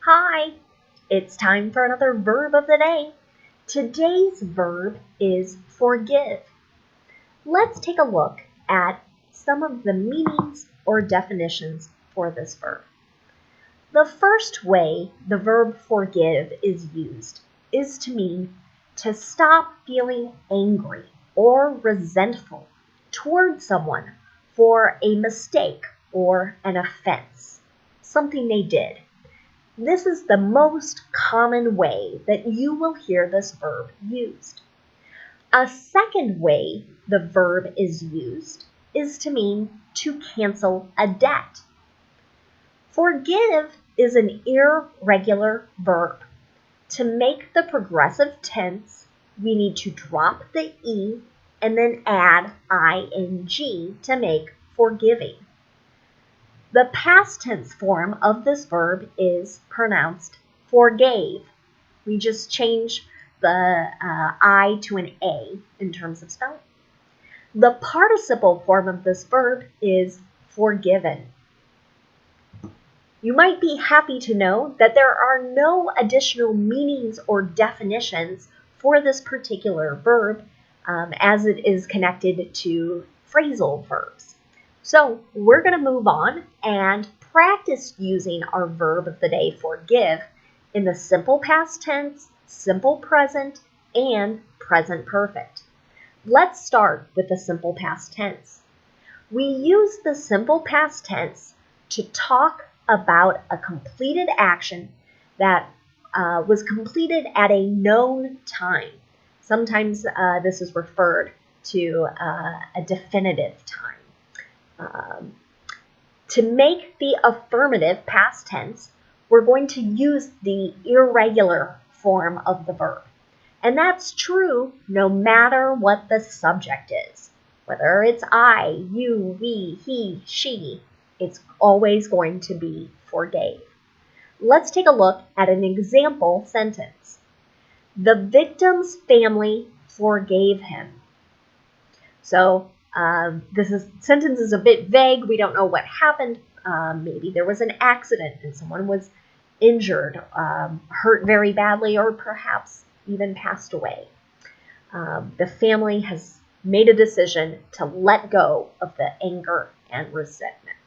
Hi, it's time for another verb of the day. Today's verb is forgive. Let's take a look at some of the meanings or definitions for this verb. The first way the verb forgive is used is to mean to stop feeling angry or resentful toward someone for a mistake or an offense, something they did. This is the most common way that you will hear this verb used. A second way the verb is used is to mean to cancel a debt. Forgive is an irregular verb. To make the progressive tense, we need to drop the E and then add ing to make forgiving. The past tense form of this verb is pronounced forgave. We just change the I to an A in terms of spelling. The participle form of this verb is forgiven. You might be happy to know that there are no additional meanings or definitions for this particular verb as it is connected to phrasal verbs. So we're going to move on and practice using our verb of the day, forgive, in the simple past tense, simple present, and present perfect. Let's start with the simple past tense. We use the simple past tense to talk about a completed action that was completed at a known time. Sometimes this is referred to a definitive time. To make the affirmative past tense, we're going to use the irregular form of the verb. And that's true no matter what the subject is. Whether it's I, you, we, he, she, it's always going to be forgave. Let's take a look at an example sentence. The victim's family forgave him. So this sentence is a bit vague. We don't know what happened. Maybe there was an accident and someone was injured, hurt very badly, or perhaps even passed away. The family has made a decision to let go of the anger and resentment.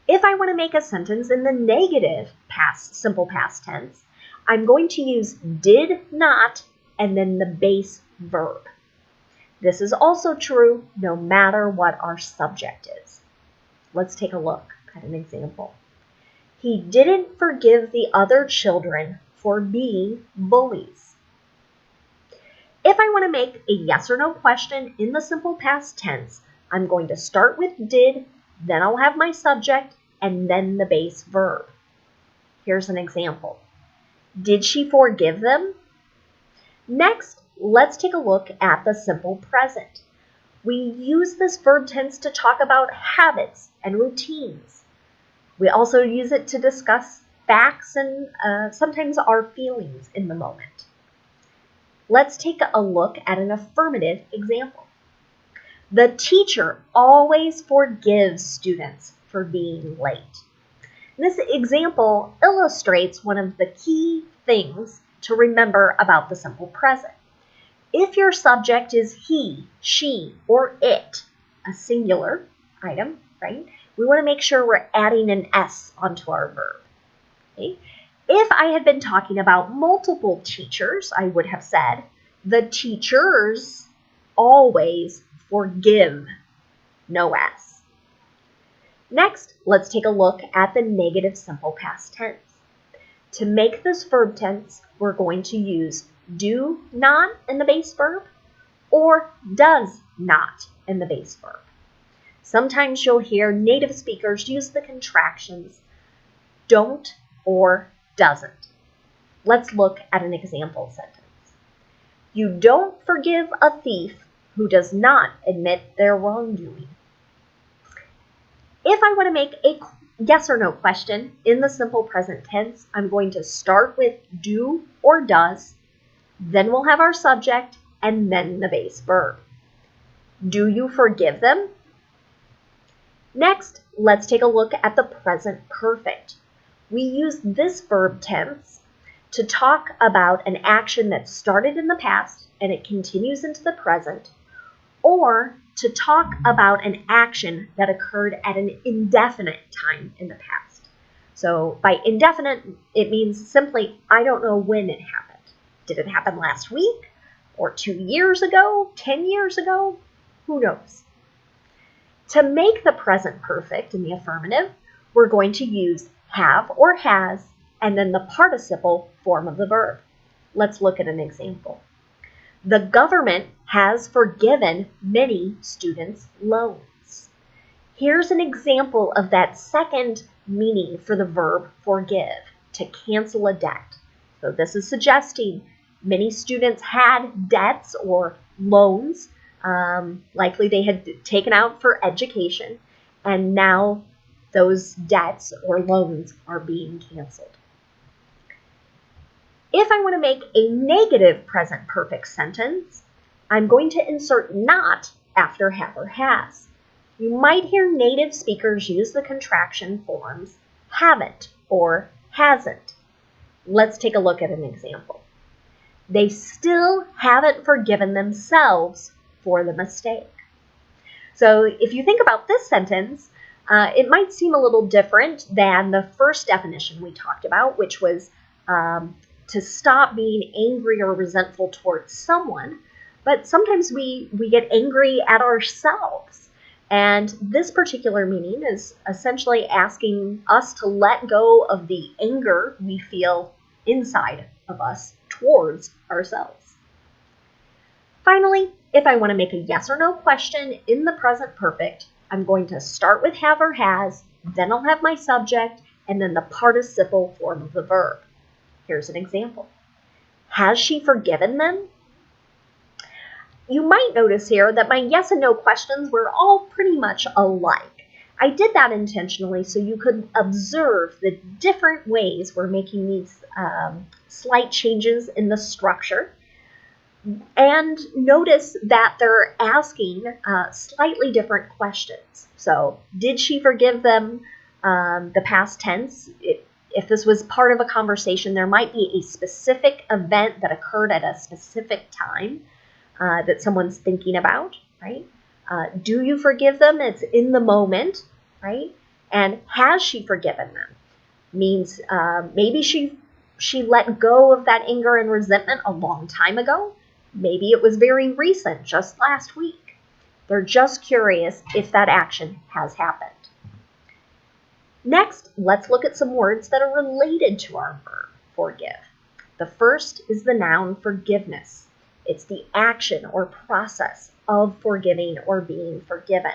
If I want to make a sentence in the negative simple past tense, I'm going to use did not and then the base verb. This is also true no matter what our subject is. Let's take a look at an example. He didn't forgive the other children for being bullies. If I want to make a yes or no question in the simple past tense, I'm going to start with did, then I'll have my subject, and then the base verb. Here's an example. Did she forgive them? Next, let's take a look at the simple present. We use this verb tense to talk about habits and routines. We also use it to discuss facts and sometimes our feelings in the moment. Let's take a look at an affirmative example. The teacher always forgives students for being late. This example illustrates one of the key things to remember about the simple present. If your subject is he, she, or it, a singular item, right? We want to make sure we're adding an S onto our verb. Okay? If I had been talking about multiple teachers, I would have said, the teachers always forgive, no S. Next, let's take a look at the negative simple past tense. To make this verb tense, we're going to use do not in the base verb or does not in the base verb. Sometimes you'll hear native speakers use the contractions don't or doesn't. Let's look at an example sentence. You don't forgive a thief who does not admit their wrongdoing. If I want to make a yes or no question in the simple present tense, I'm going to start with do or does, then we'll have our subject, and then the base verb. Do you forgive them? Next, let's take a look at the present perfect. we use this verb tense to talk about an action that started in the past and it continues into the present, or to talk about an action that occurred at an indefinite time in the past. So by indefinite, it means simply, I don't know when it happened. Did it happen last week? Or 2 years ago? 10 years ago? Who knows? To make the present perfect in the affirmative, we're going to use have or has, and then the participle form of the verb. Let's look at an example. The government has forgiven many students' loans. Here's an example of that second meaning for the verb forgive, to cancel a debt. So this is suggesting many students had debts or loans, likely they had taken out for education, and now those debts or loans are being canceled. If I want to make a negative present perfect sentence, I'm going to insert not after have or has. You might hear native speakers use the contraction forms haven't or hasn't. Let's take a look at an example. They still haven't forgiven themselves for the mistake. So if you think about this sentence, it might seem a little different than the first definition we talked about, which was to stop being angry or resentful towards someone, but sometimes we get angry at ourselves. And this particular meaning is essentially asking us to let go of the anger we feel inside of us towards ourselves. Finally, if I want to make a yes or no question in the present perfect, I'm going to start with have or has, then I'll have my subject, and then the participle form of the verb. Here's an example. Has she forgiven them? You might notice here that my yes and no questions were all pretty much alike. I did that intentionally so you could observe the different ways we're making these slight changes in the structure, and notice that they're asking slightly different questions. So, did she forgive them? The past tense. If this was part of a conversation, there might be a specific event that occurred at a specific time that someone's thinking about, right? Do you forgive them? It's in the moment, right? And has she forgiven them? Means maybe she let go of that anger and resentment a long time ago. Maybe it was very recent, just last week. They're just curious if that action has happened. Next, let's look at some words that are related to our verb, forgive. The first is the noun forgiveness. It's the action or process of forgiving or being forgiven.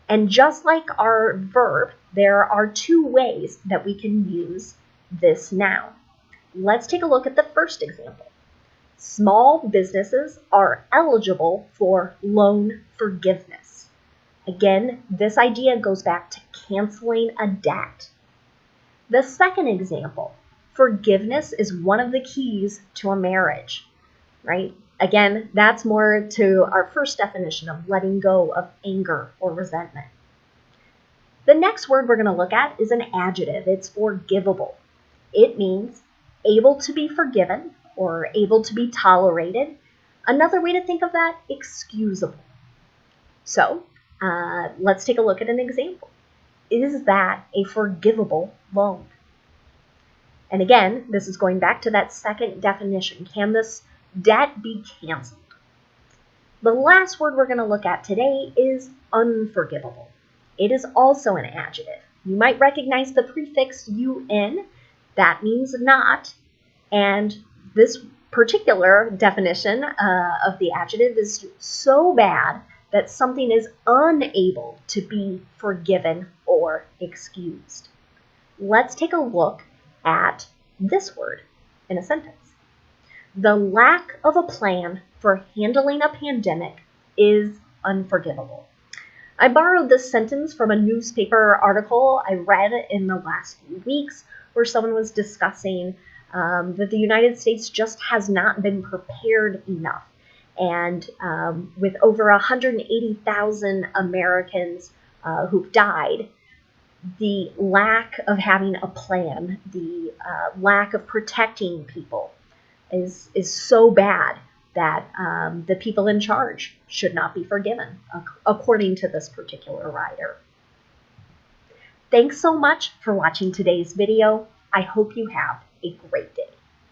And just like our verb, there are two ways that we can use this noun. Let's take a look at the first example. Small businesses are eligible for loan forgiveness. Again, this idea goes back to canceling a debt. The second example, forgiveness is one of the keys to a marriage, right? Again, that's more to our first definition of letting go of anger or resentment. The next word we're going to look at is an adjective. It's forgivable. It means able to be forgiven or able to be tolerated. Another way to think of that, excusable. So, let's take a look at an example. Is that a forgivable loan? And again, this is going back to that second definition. Can this debt be canceled? The last word we're going to look at today is unforgivable. It is also an adjective. You might recognize the prefix un. That means not. And this particular definition of the adjective is so bad that something is unable to be forgiven or excused. Let's take a look at this word in a sentence. The lack of a plan for handling a pandemic is unforgivable. I borrowed this sentence from a newspaper article I read in the last few weeks where someone was discussing that the United States just has not been prepared enough. And with over 180,000 Americans who've died, the lack of having a plan, the lack of protecting people is so bad that the people in charge should not be forgiven, according to this particular writer. Thanks so much for watching today's video. I hope you have a great day.